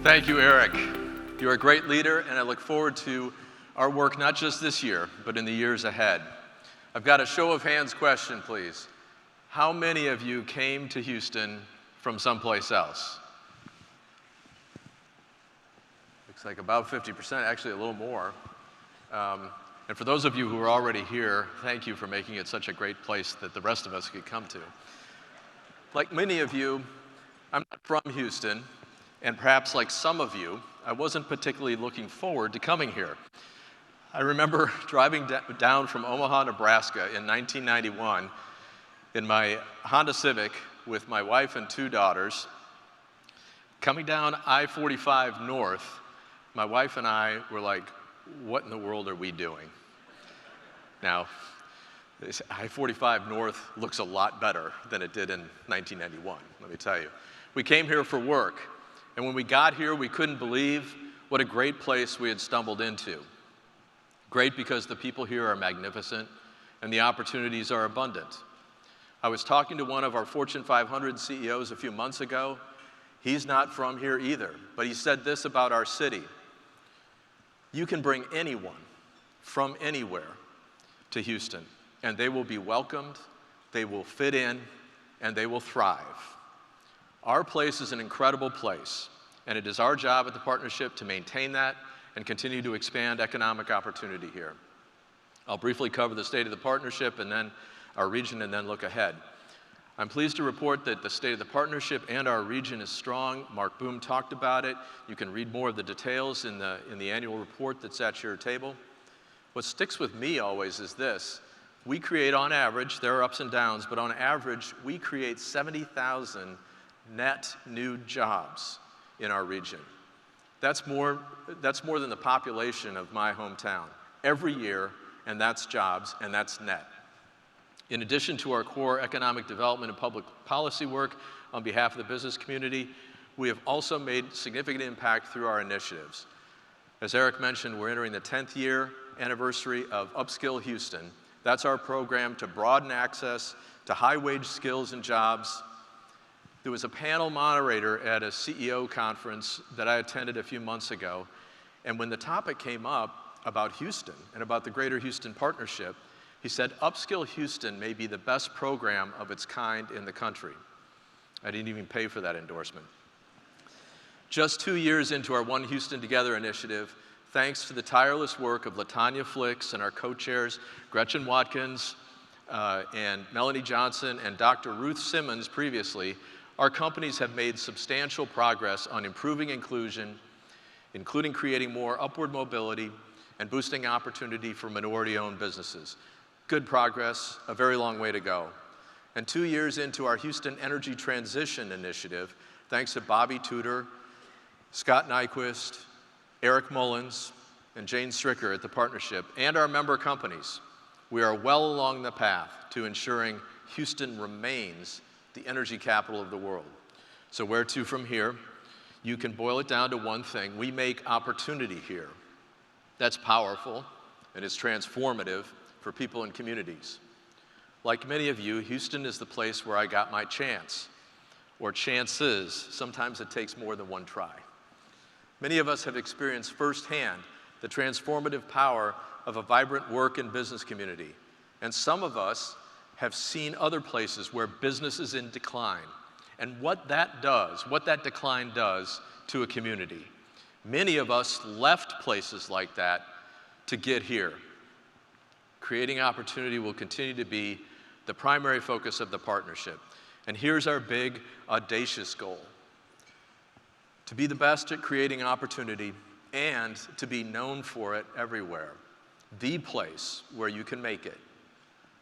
Thank you, Eric. You're a great leader, and I look forward to our work not just this year, but in the years ahead. I've got a show of hands question, please. How many of you came to Houston from someplace else? Looks like about 50%, actually a little more. And for those of you who are already here, thank you for making it such a great place that the rest of us could come to. Like many of you, I'm not from Houston, and perhaps like some of you, I wasn't particularly looking forward to coming here. I remember driving down from Omaha, Nebraska in 1991 in my Honda Civic with my wife and 2 daughters. Coming down I-45 north, my wife and I were like, what in the world are we doing? Now, this I-45 north looks a lot better than it did in 1991, let me tell you. We came here for work, and when we got here, we couldn't believe what a great place we had stumbled into. Great because the people here are magnificent and the opportunities are abundant. I was talking to one of our Fortune 500 CEOs a few months ago. He's not from here either, but he said this about our city. You can bring anyone from anywhere to Houston, and they will be welcomed, they will fit in, and they will thrive. Our place is an incredible place, and it is our job at the partnership to maintain that and continue to expand economic opportunity here. I'll briefly cover the state of the partnership and then our region and then look ahead. I'm pleased to report that the state of the partnership and our region is strong. Mark Boom talked about it. You can read more of the details in the annual report that's at your table. What sticks with me always is this. We create, on average, there are ups and downs, but on average, we create 70,000 net new jobs in our region. That's more than the population of my hometown every year, and that's jobs, and that's net. In addition to our core economic development and public policy work on behalf of the business community, we have also made significant impact through our initiatives. As Eric mentioned, we're entering the 10th year anniversary of Upskill Houston. That's our program to broaden access to high-wage skills and jobs. There was a panel moderator at a CEO conference that I attended a few months ago, and when the topic came up about Houston and about the Greater Houston Partnership, he said, Upskill Houston may be the best program of its kind in the country. I didn't even pay for that endorsement. Just 2 years into our One Houston Together initiative, thanks to the tireless work of LaTanya Flicks and our co-chairs, Gretchen Watkins and Melanie Johnson and Dr. Ruth Simmons previously, our companies have made substantial progress on improving inclusion, including creating more upward mobility and boosting opportunity for minority-owned businesses. Good progress, a very long way to go. And 2 years into our Houston Energy Transition Initiative, thanks to Bobby Tudor, Scott Nyquist, Eric Mullins, and Jane Stricker at the partnership, and our member companies, we are well along the path to ensuring Houston remains the energy capital of the world. So where to from here? You can boil it down to one thing. We make opportunity here. That's powerful, and it's transformative for people and communities. Like many of you, Houston is the place where I got my chance, or chances. Sometimes it takes more than one try. Many of us have experienced firsthand the transformative power of a vibrant work and business community, and some of us have seen other places where business is in decline, and what that decline does to a community. Many of us left places like that to get here. Creating opportunity will continue to be the primary focus of the partnership. And here's our big, audacious goal: to be the best at creating opportunity and to be known for it everywhere. The place where you can make it.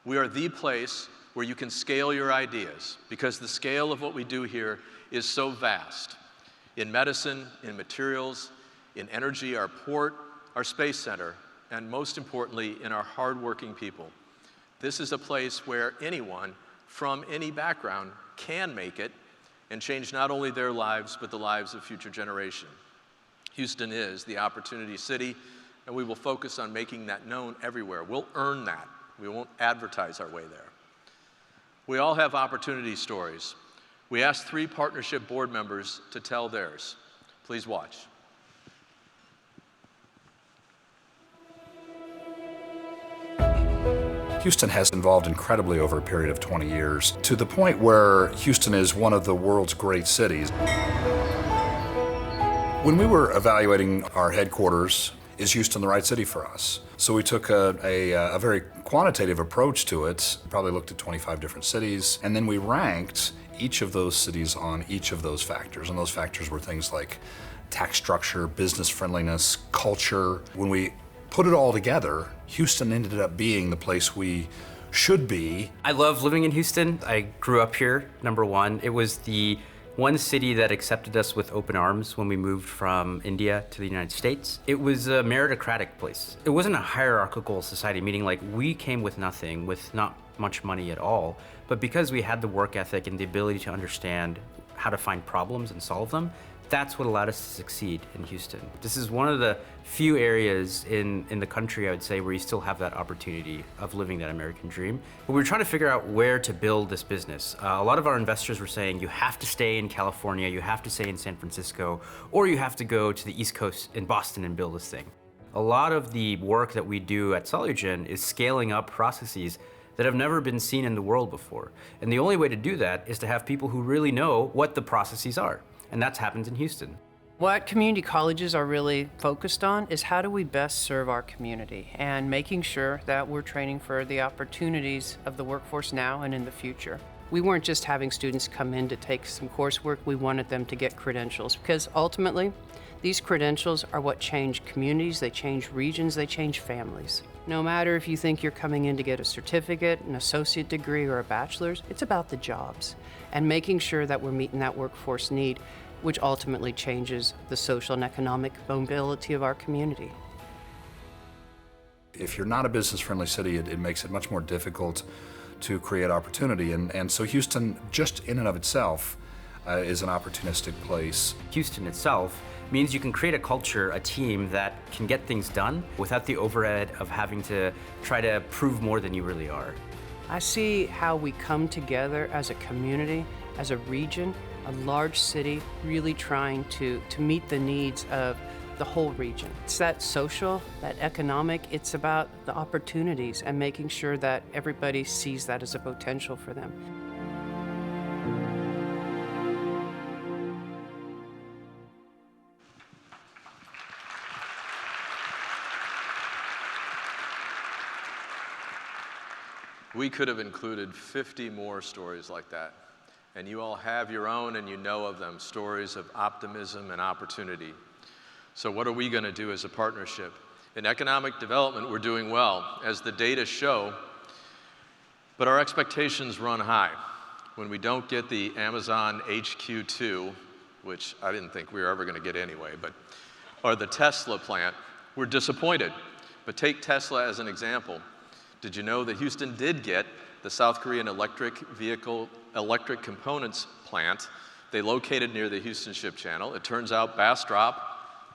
We are the place where you can scale your ideas, because the scale of what we do here is so vast. In medicine, in materials, in energy, our port, our space center, and most importantly, in our hardworking people. This is a place where anyone from any background can make it and change not only their lives, but the lives of future generations. Houston is the opportunity city, and we will focus on making that known everywhere. We'll earn that. We won't advertise our way there. We all have opportunity stories. We asked 3 partnership board members to tell theirs. Please watch. Houston has evolved incredibly over a period of 20 years, to the point where Houston is one of the world's great cities. When we were evaluating our headquarters, is Houston the right city for us? So we took a very quantitative approach to it, probably looked at 25 different cities, and then we ranked each of those cities on each of those factors. And those factors were things like tax structure, business friendliness, culture. When we put it all together, Houston ended up being the place we should be. I love living in Houston. I grew up here, number one. It was the one city that accepted us with open arms when we moved from India to the United States. It was a meritocratic place. It wasn't a hierarchical society, meaning like we came with nothing, with not much money at all. But because we had the work ethic and the ability to understand how to find problems and solve them, that's what allowed us to succeed in Houston. This is one of the few areas in the country, I would say, where you still have that opportunity of living that American dream. But we were trying to figure out where to build this business. A lot of our investors were saying, you have to stay in California, you have to stay in San Francisco, or you have to go to the East Coast in Boston and build this thing. A lot of the work that we do at 𝗏𝗏𝗏 is scaling up processes that have never been seen in the world before. And the only way to do that is to have people who really know what the processes are. And that's happened in Houston. What community colleges are really focused on is how do we best serve our community and making sure that we're training for the opportunities of the workforce now and in the future. We weren't just having students come in to take some coursework, we wanted them to get credentials because ultimately these credentials are what change communities, they change regions, they change families. No matter if you think you're coming in to get a certificate, an associate degree, or a bachelor's, it's about the jobs and making sure that we're meeting that workforce need, which ultimately changes the social and economic mobility of our community. If you're not a business-friendly city, it makes it much more difficult to create opportunity. And so Houston, just in and of itself, is an opportunistic place. Houston itself means you can create a culture, a team that can get things done without the overhead of having to try to prove more than you really are. I see how we come together as a community, as a region, a large city, really trying to meet the needs of the whole region. It's that social, that economic, it's about the opportunities and making sure that everybody sees that as a potential for them. We could have included 50 more stories like that. And you all have your own and you know of them, stories of optimism and opportunity. So what are we going to do as a partnership? In economic development, we're doing well, as the data show, but our expectations run high. When we don't get the Amazon HQ2, which I didn't think we were ever going to get anyway, or the Tesla plant, we're disappointed. But take Tesla as an example. Did you know that Houston did get the South Korean electric components plant? They located near the Houston Ship Channel. It turns out Bastrop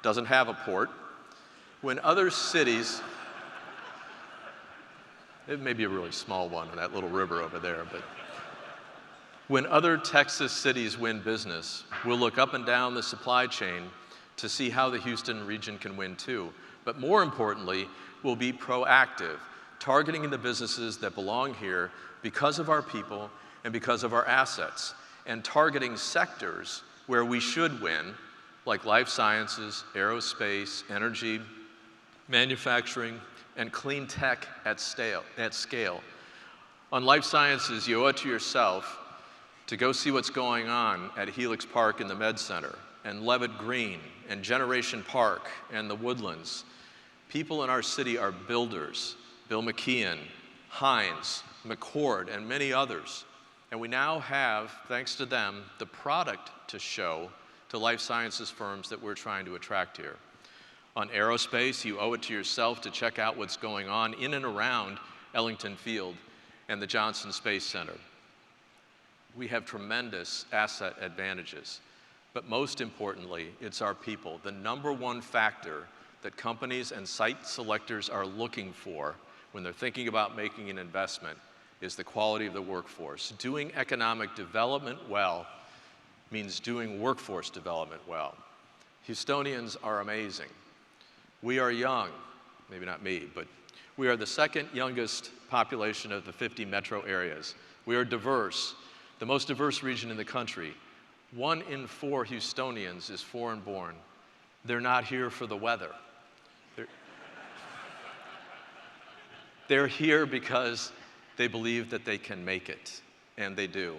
doesn't have a port. When other cities, it may be a really small one in that little river over there, but when other Texas cities win business, we'll look up and down the supply chain to see how the Houston region can win too. But more importantly, we'll be proactive, targeting the businesses that belong here because of our people and because of our assets, and targeting sectors where we should win, like life sciences, aerospace, energy, manufacturing, and clean tech at scale. On life sciences, you owe it to yourself to go see what's going on at Helix Park in the Med Center, and Levitt Green, and Generation Park, and the Woodlands. People in our city are builders. Bill McKeon, Hines, McCord, and many others. And we now have, thanks to them, the product to show to life sciences firms that we're trying to attract here. On aerospace, you owe it to yourself to check out what's going on in and around Ellington Field and the Johnson Space Center. We have tremendous asset advantages, but most importantly, it's our people. The number one factor that companies and site selectors are looking for when they're thinking about making an investment is the quality of the workforce. Doing economic development well means doing workforce development well. Houstonians are amazing. We are young, maybe not me, but we are the second youngest population of the 50 metro areas. We are diverse, the most diverse region in the country. 1 in 4 Houstonians is foreign born. They're not here for the weather. They're here because they believe that they can make it, and they do.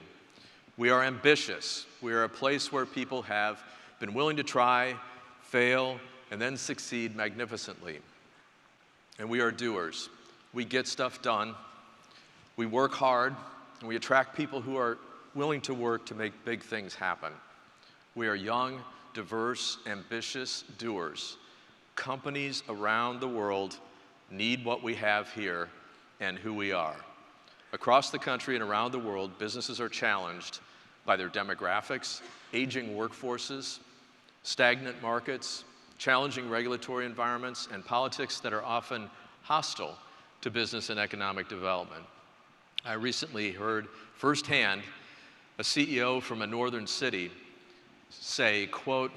We are ambitious. We are a place where people have been willing to try, fail, and then succeed magnificently. And we are doers. We get stuff done. We work hard, and we attract people who are willing to work to make big things happen. We are young, diverse, ambitious doers. Companies around the world need what we have here and who we are. Across the country and around the world, businesses are challenged by their demographics, aging workforces, stagnant markets, challenging regulatory environments, and politics that are often hostile to business and economic development. I recently heard firsthand a CEO from a northern city say, quote,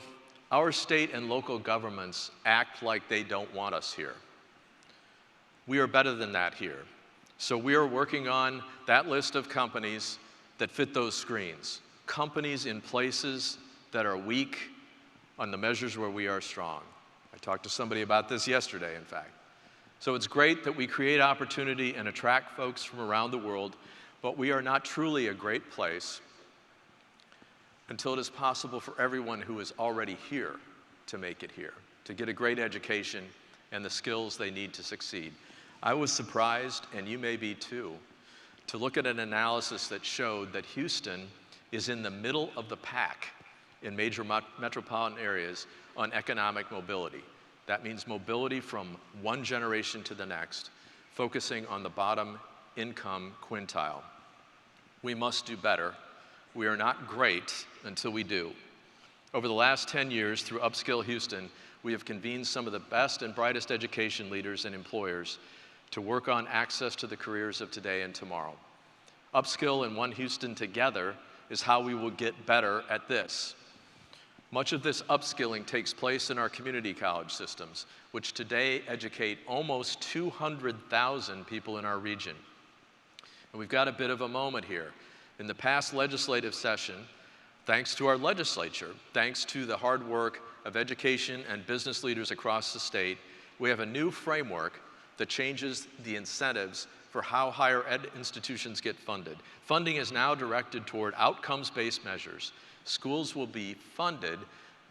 "Our state and local governments act like they don't want us here. We are better than that here. So we are working on that list of companies that fit those screens. Companies in places that are weak on the measures where we are strong." I talked to somebody about this yesterday, in fact. So it's great that we create opportunity and attract folks from around the world, but we are not truly a great place until it is possible for everyone who is already here to make it here, to get a great education and the skills they need to succeed. I was surprised, and you may be too, to look at an analysis that showed that Houston is in the middle of the pack in major metropolitan areas on economic mobility. That means mobility from one generation to the next, focusing on the bottom income quintile. We must do better. We are not great until we do. Over the last 10 years, through Upskill Houston, we have convened some of the best and brightest education leaders and employers to work on access to the careers of today and tomorrow. Upskill and One Houston together is how we will get better at this. Much of this upskilling takes place in our community college systems, which today educate almost 200,000 people in our region. And we've got a bit of a moment here. In the past legislative session, thanks to our legislature, thanks to the hard work of education and business leaders across the state, we have a new framework that changes the incentives for how higher ed institutions get funded. Funding is now directed toward outcomes-based measures. Schools will be funded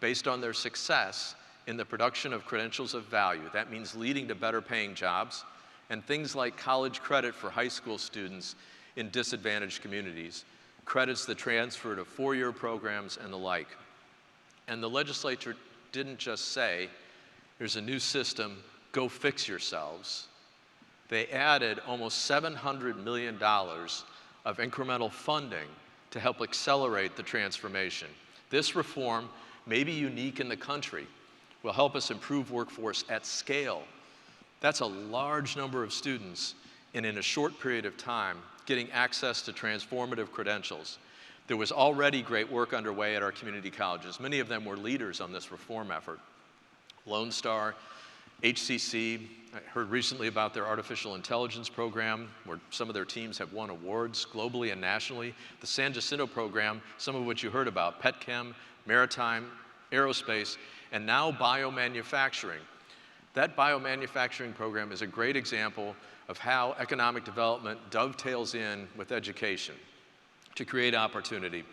based on their success in the production of credentials of value. That means leading to better paying jobs and things like college credit for high school students in disadvantaged communities, credits that transfer to four-year programs and the like. And the legislature didn't just say, here's a new system, go fix yourselves. They added almost $700 million of incremental funding to help accelerate the transformation. This reform, may be unique in the country, will help us improve workforce at scale. That's a large number of students, and in a short period of time, getting access to transformative credentials. There was already great work underway at our community colleges. Many of them were leaders on this reform effort. Lone Star, HCC, I heard recently about their artificial intelligence program, where some of their teams have won awards globally and nationally. The San Jacinto program, some of which you heard about, petchem, maritime, aerospace, and now biomanufacturing. That biomanufacturing program is a great example of how economic development dovetails in with education to create opportunity.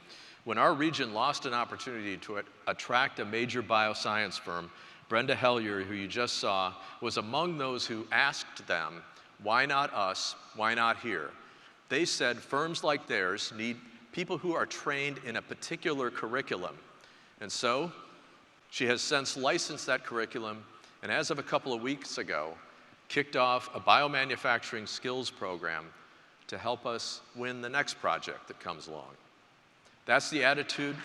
When our region lost an opportunity to attract a major bioscience firm, Brenda Hellier, who you just saw, was among those who asked them, why not us, why not here? They said firms like theirs need people who are trained in a particular curriculum. And so she has since licensed that curriculum, and as of a couple of weeks ago, kicked off a biomanufacturing skills program to help us win the next project that comes along. That's the attitude.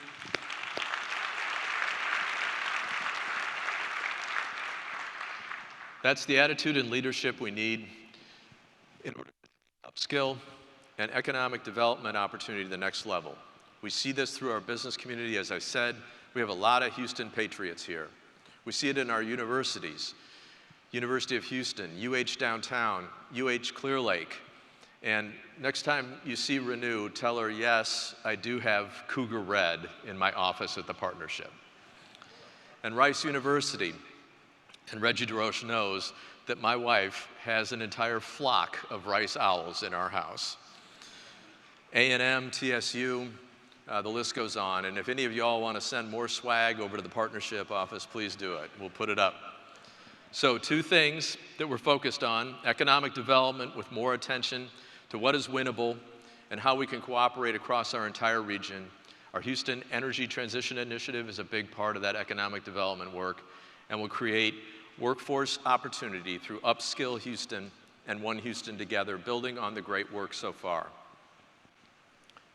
That's the attitude and leadership we need in order to upskill and economic development opportunity to the next level. We see this through our business community, as I said, We have a lot of Houston patriots here. We see it in our universities. University of Houston, UH Downtown, UH Clear Lake. And next time you see Renew, tell her, yes, I do have Cougar Red in my office at the partnership. And Rice University, and Reggie DeRoche knows that my wife has an entire flock of Rice owls in our house. A&M, TSU, the list goes on. And if any of y'all want to send more swag over to the partnership office, please do it. We'll put it up. So 2 things that we're focused on: economic development with more attention to what is winnable and how we can cooperate across our entire region. Our Houston Energy Transition Initiative is a big part of that economic development work, and will create workforce opportunity through Upskill Houston and One Houston Together, building on the great work so far.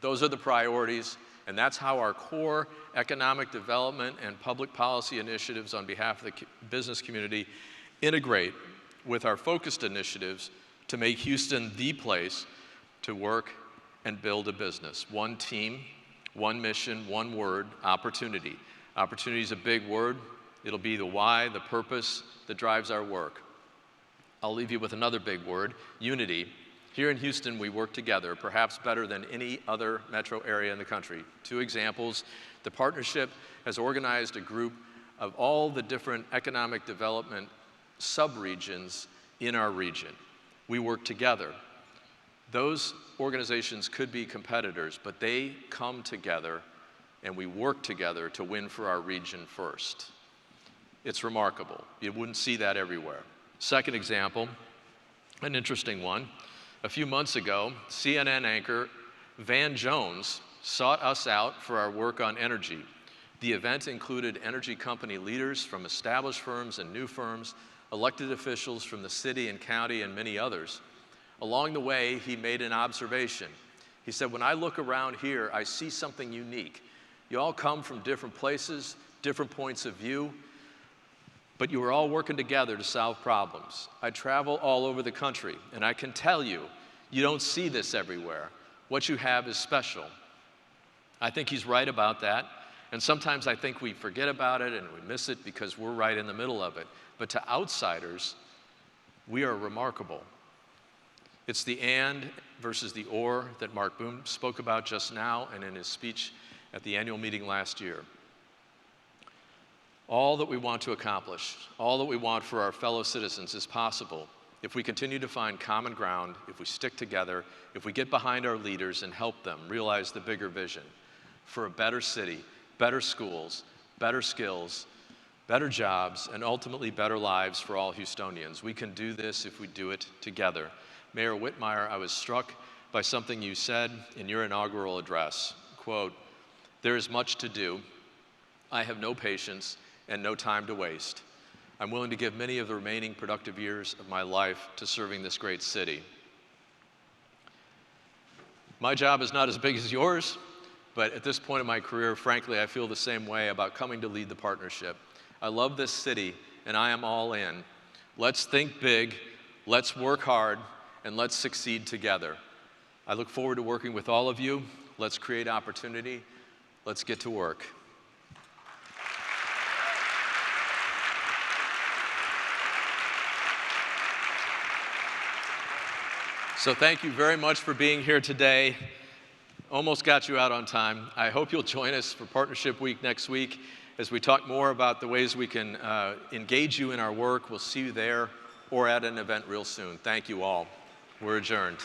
Those are the priorities, and that's how our core economic development and public policy initiatives on behalf of the business community integrate with our focused initiatives to make Houston the place to work and build a business. One team, one mission, one word: opportunity. Opportunity is a big word. It'll be the why, the purpose that drives our work. I'll leave you with another big word: unity. Here in Houston, we work together, perhaps better than any other metro area in the country. 2 examples: the partnership has organized a group of all the different economic development subregions in our region. We work together. Those organizations could be competitors, but they come together and we work together to win for our region first. It's remarkable. You wouldn't see that everywhere. Second example, an interesting one. A few months ago, CNN anchor Van Jones sought us out for our work on energy. The event included energy company leaders from established firms and new firms, elected officials from the city and county, and many others. Along the way, he made an observation. He said, "When I look around here, I see something unique. You all come from different places, different points of view, but you are all working together to solve problems. I travel all over the country, and I can tell you, you don't see this everywhere. What you have is special." I think he's right about that, and sometimes I think we forget about it and we miss it because we're right in the middle of it. But to outsiders, we are remarkable. It's the and versus the or that Mark Boone spoke about just now and in his speech at the annual meeting last year. All that we want to accomplish, all that we want for our fellow citizens is possible if we continue to find common ground, if we stick together, if we get behind our leaders and help them realize the bigger vision for a better city, better schools, better skills, better jobs, and ultimately better lives for all Houstonians. We can do this if we do it together. Mayor Whitmire, I was struck by something you said in your inaugural address. Quote, "There is much to do. I have no patience and no time to waste. I'm willing to give many of the remaining productive years of my life to serving this great city." My job is not as big as yours, but at this point in my career, frankly, I feel the same way about coming to lead the partnership. I love this city, and I am all in. Let's think big, let's work hard, and let's succeed together. I look forward to working with all of you. Let's create opportunity. Let's get to work. So thank you very much for being here today. Almost got you out on time. I hope you'll join us for Partnership Week next week as we talk more about the ways we can engage you in our work. We'll see you there or at an event real soon. Thank you all. We're adjourned.